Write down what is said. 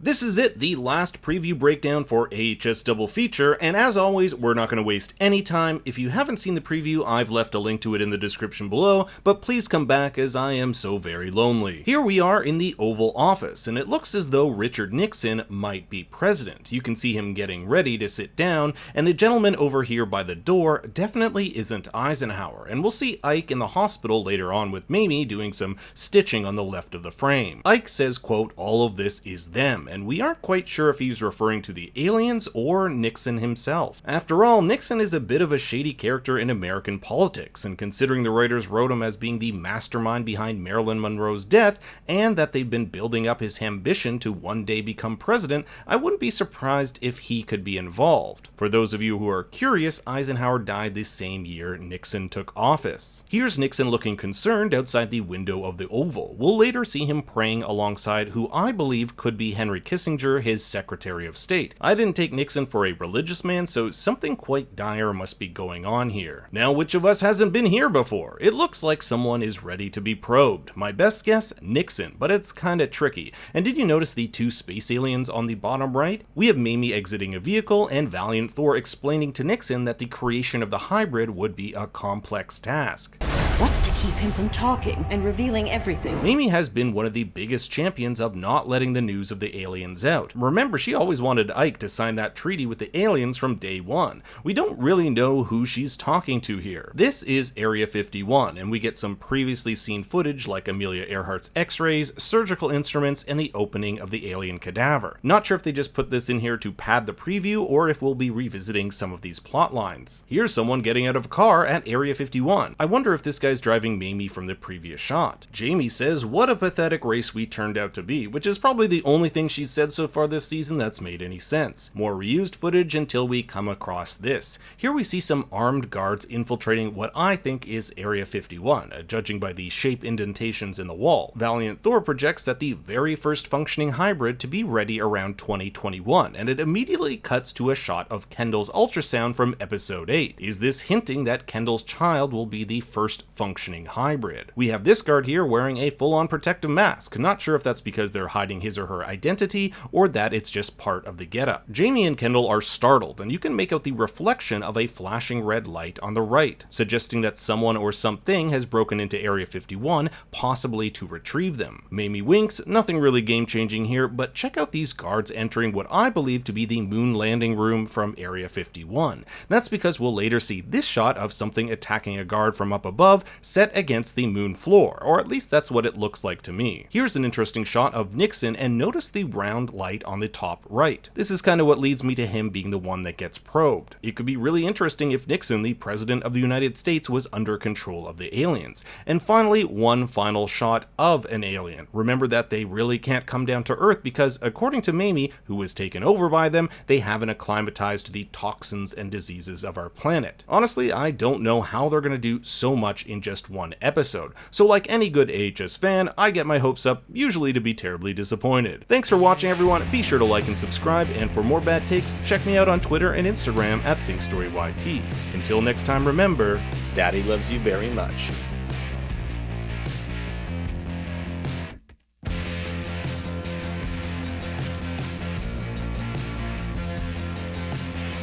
This is it, the last preview breakdown for AHS Double Feature, and as always, we're not going to waste any time. If you haven't seen the preview, I've left a link to it in the description below, but please come back as I am so very lonely. Here we are in the Oval Office, and it looks as though Richard Nixon might be president. You can see him getting ready to sit down, and the gentleman over here by the door definitely isn't Eisenhower, and we'll see Ike in the hospital later on with Mamie doing some stitching on the left of the frame. Ike says, quote, "All of this is them," and we aren't quite sure if he's referring to the aliens or Nixon himself. After all, Nixon is a bit of a shady character in American politics, and considering the writers wrote him as being the mastermind behind Marilyn Monroe's death, and that they've been building up his ambition to one day become president, I wouldn't be surprised if he could be involved. For those of you who are curious, Eisenhower died the same year Nixon took office. Here's Nixon looking concerned outside the window of the Oval. We'll later see him praying alongside who I believe could be Henry Kissinger, his Secretary of State. I didn't take Nixon for a religious man, so something quite dire must be going on here. Now, which of us hasn't been here before? It looks like someone is ready to be probed. My best guess, Nixon, but it's kinda tricky. And did you notice the two space aliens on the bottom right? We have Mamie exiting a vehicle and Valiant Thor explaining to Nixon that the creation of the hybrid would be a complex task. What's to keep him from talking and revealing everything? Mamie has been one of the biggest champions of not letting the news of the aliens out. Remember, she always wanted Ike to sign that treaty with the aliens from day one. We don't really know who she's talking to here. This is Area 51, and we get some previously seen footage like Amelia Earhart's x-rays, surgical instruments, and the opening of the alien cadaver. Not sure if they just put this in here to pad the preview, or if we'll be revisiting some of these plot lines. Here's someone getting out of a car at Area 51. I wonder if this guy's driving Mamie from the previous shot. Jamie says, "What a pathetic race we turned out to be," which is probably the only thing she's said so far this season that's made any sense. More reused footage until we come across this. Here we see some armed guards infiltrating what I think is Area 51, judging by the shape indentations in the wall. Valiant Thor projects that the very first functioning hybrid to be ready around 2021, and it immediately cuts to a shot of Kendall's ultrasound from episode 8. Is this hinting that Kendall's child will be the first functioning hybrid? We have this guard here wearing a full-on protective mask. Not sure if that's because they're hiding his or her identity, or that it's just part of the getup. Jamie and Kendall are startled, and you can make out the reflection of a flashing red light on the right, suggesting that someone or something has broken into Area 51, possibly to retrieve them. Mamie winks, nothing really game-changing here, but check out these guards entering what I believe to be the moon landing room from Area 51. That's because we'll later see this shot of something attacking a guard from up above, set against the moon floor, or at least that's what it looks like to me. Here's an interesting shot of Nixon, and notice the round light on the top right. This is kind of what leads me to him being the one that gets probed. It could be really interesting if Nixon, the President of the United States, was under control of the aliens. And finally, one final shot of an alien. Remember that they really can't come down to Earth because, according to Mamie, who was taken over by them, they haven't acclimatized to the toxins and diseases of our planet. Honestly, I don't know how they're going to do so much in just one episode, so like any good AHS fan, I get my hopes up, usually to be terribly disappointed. Thanks for watching, everyone. Be sure to like and subscribe, and for more bad takes, check me out on Twitter and Instagram at ThinkStoryYT. Until next time, remember, Daddy loves you very much.